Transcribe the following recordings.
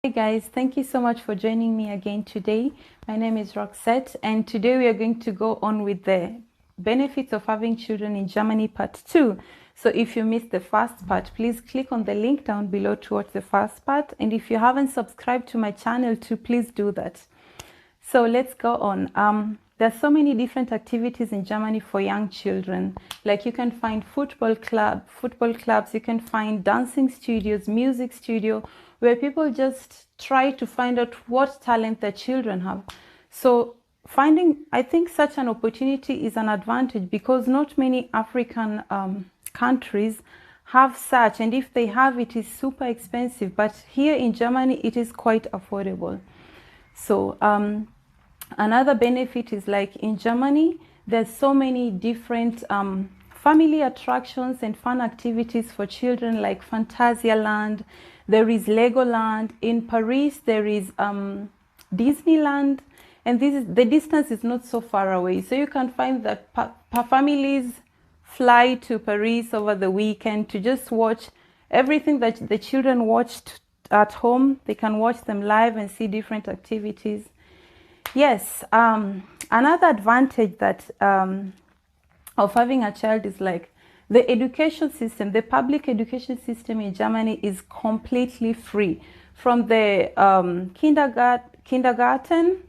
Hey guys, thank you so much for joining me again today. My name is Roxette, and today we are going to go on with the benefits of having children in Germany part 2. So if you missed the first part, please click on the link down below to watch the first part. And if you haven't subscribed to my channel too, please do that. So let's go on. There's so many different activities in Germany for young children. Like you can find football clubs, you can find dancing studios, music studio, where people just try to find out what talent their children have. So I think such an opportunity is an advantage because not many African countries have such, and if they have, it is super expensive. But here in Germany, it is quite affordable. So another benefit is like in Germany, there's so many different family attractions and fun activities for children like Phantasialand. There is Legoland. In Paris, there is Disneyland. And the distance is not so far away. So you can find that families fly to Paris over the weekend to just watch everything that the children watched at home. They can watch them live and see different activities. Yes, another advantage that of having a child is like the education system. The public education system in Germany is completely free, from the kindergarten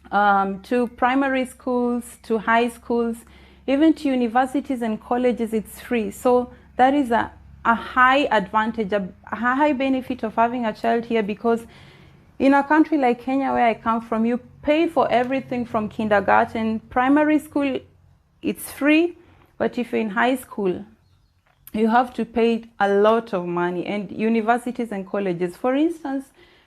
to primary schools, to high schools, even to universities and colleges. It's free. So that is a high advantage, a high benefit of having a child here, because in a country like Kenya, where I come from, you pay for everything from kindergarten. Primary school, it's free, but if you're in high school, you have to pay a lot of money. And universities and colleges, for instance,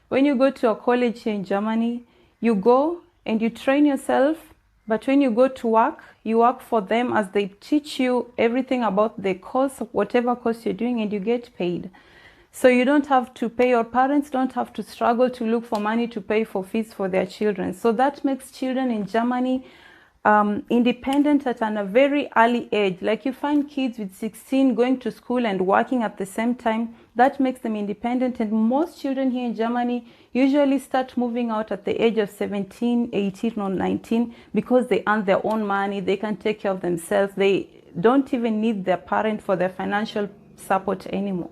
when you go to a college here in Germany, you go and you train yourself, but when you go to work, you work for them as they teach you everything about the course, whatever course you're doing, and you get paid. So you don't have to pay, your parents don't have to struggle to look for money to pay for fees for their children. So that makes children in Germany independent at a very early age. Like you find kids with 16 going to school and working at the same time. That makes them independent. And most children here in Germany usually start moving out at the age of 17, 18 or 19 because they earn their own money. They can take care of themselves. They don't even need their parent for their financial support anymore.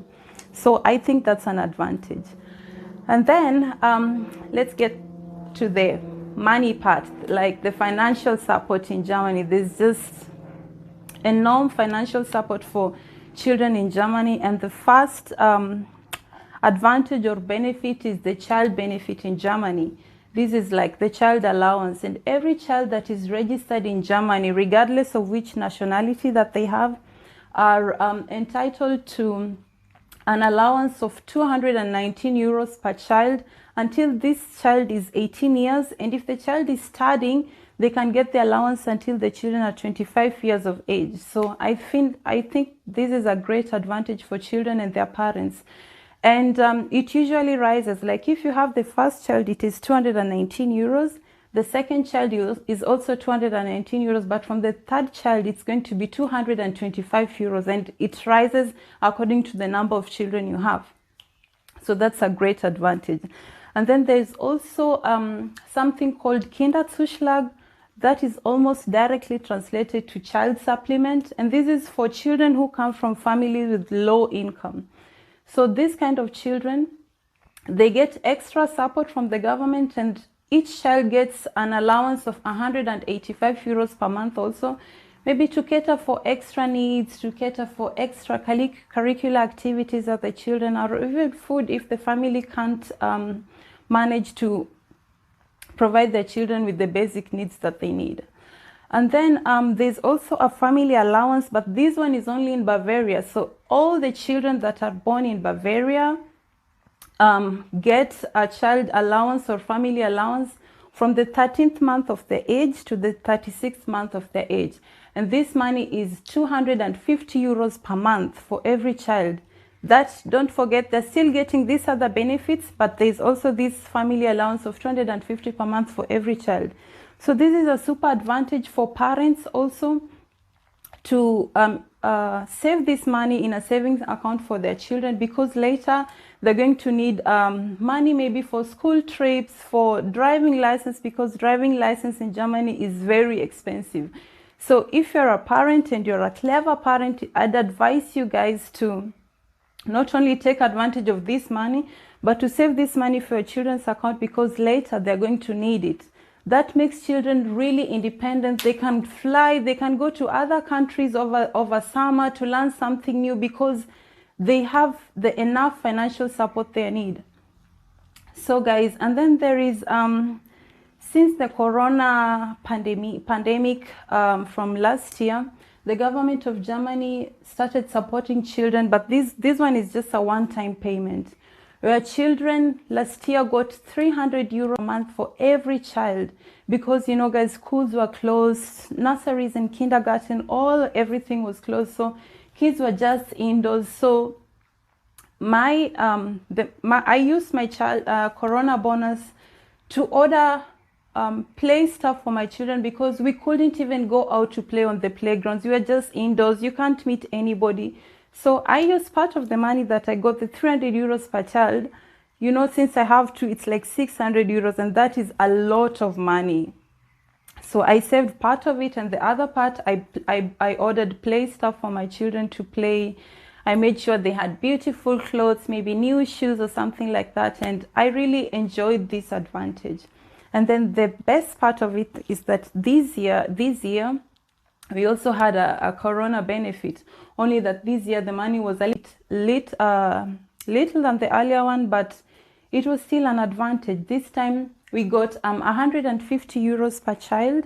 So I think that's an advantage. And then let's get to the money part, like the financial support in Germany. There's just enormous financial support for children in Germany. And the first advantage or benefit is the child benefit in Germany. This is like the child allowance. And every child that is registered in Germany, regardless of which nationality that they have, are entitled to an allowance of 219 euros per child until this child is 18 years. And if the child is studying, they can get the allowance until the children are 25 years of age. So I think this is a great advantage for children and their parents. And it usually rises. Like if you have the first child, it is 219 euros. The second child is also 219 euros, but from the third child, it's going to be 225 euros, and it rises according to the number of children you have. So that's a great advantage. And then there's also something called Kinderzuschlag, that is almost directly translated to child supplement, and this is for children who come from families with low income. So this kind of children, they get extra support from the government, and each child gets an allowance of 185 euros per month also, maybe to cater for extra needs, to cater for extra curricular activities of the children, or even food if the family can't manage to provide their children with the basic needs that they need. And then there's also a family allowance, but this one is only in Bavaria. So all the children that are born in Bavaria get a child allowance or family allowance from the 13th month of their age to the 36th month of their age. And this money is 250 euros per month for every child. That, don't forget, they're still getting these other benefits, but there's also this family allowance of 250 per month for every child. So this is a super advantage for parents also to save this money in a savings account for their children, because later they're going to need money maybe for school trips, for driving license, because driving license in Germany is very expensive. So if you're a parent and you're a clever parent, I'd advise you guys to not only take advantage of this money, but to save this money for your children's account, because later they're going to need it. That makes children really independent. They can fly, they can go to other countries over summer to learn something new, because they have the enough financial support they need. So guys, and then there is, since the corona pandemic from last year, the government of Germany started supporting children, but this one is just a one-time payment, where children last year got 300 euro a month for every child, because, you know, guys, schools were closed, nurseries and kindergarten, everything was closed, so kids were just indoors. So I used my child corona bonus to order play stuff for my children, because we couldn't even go out to play on the playgrounds. We were just indoors. You can't meet anybody. So I used part of the money that I got, the 300 euros per child. You know, since I have two, it's like 600 euros, and that is a lot of money. So I saved part of it, and the other part I ordered play stuff for my children to play. I made sure they had beautiful clothes, maybe new shoes or something like that, and I really enjoyed this advantage. And then the best part of it is that this year we also had a corona benefit, only that this year the money was a little than the earlier one, but it was still an advantage. This time we got 150 euros per child,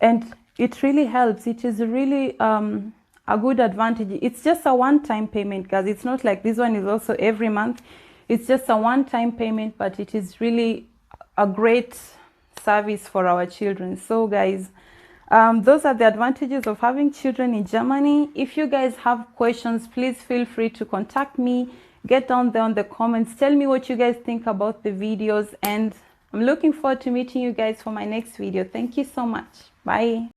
and it really helps. It is really a good advantage. It's just a one-time payment, guys. It's not like this one is also every month. It's just a one-time payment, but it is really a great service for our children. So guys, those are the advantages of having children in Germany. If you guys have questions, please feel free to contact me. Get down there on the comments. Tell me what you guys think about the videos, and I'm looking forward to meeting you guys for my next video. Thank you so much. Bye.